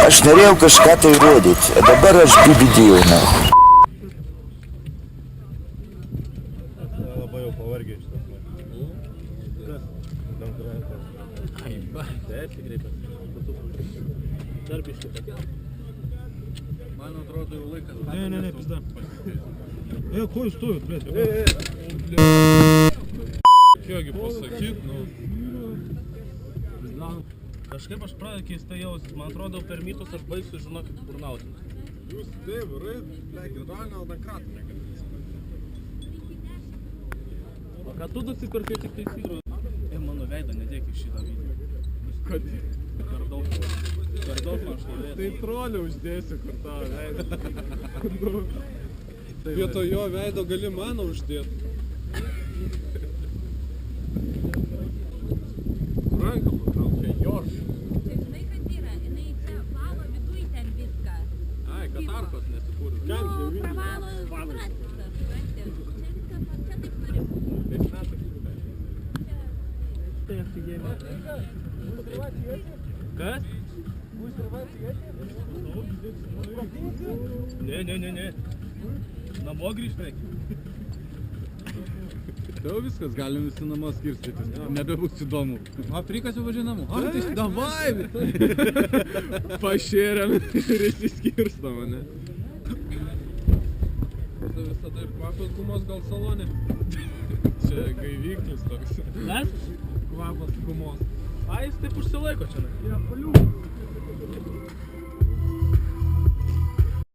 Aš norėjau kažką tai rodyti, o dabar aš bibidėjau, na. Labai jau pavargiai šitas. Kas? Kaip? Persikreipęs. Dar biškį pakėl. Man atrodo jau laikas. Ne, pizda. Ko jūs stovit, blėt? Kiegi pasakyt, nu. Kažkaip aš pradedu keistai jausis. Man atrodo, per mitus aš baigsiu žinokit burnauti. Jūs taip, blėt, realiai odakratą negalite. O ką tu nusipirkai tik taisydrų? Mano veidą nedėk į šitą video. Kodėl? Per daug man štai. Tai trolį uždėsiu, kur tavo veidą. Vieto jo veido gali mano uždėti. Ranką patraukė, Jorš. Žinai, kad yra, jinai čia valo viduj ten viską. Ai, katarkos nesikūrė. Nu, pravalo suprasti, supranti. Čia viskas, čia taip turi būti. Kaip metai. Tai aфигенно. Kas? Ne. Namo grįžt reikia. Jau viskas, galim visi namo skirstytis, nebebūs įdomu. A, prikasiu važiuoju namo. A, tai davai! Pašėrėm ir išsiskirstam, ne? Tai visada kvapas gumos gal salonė. Čia gaiviklis toks. Mes? Kvapas gumos. A, jis taip užsilaiko čia. Ja, paliuk.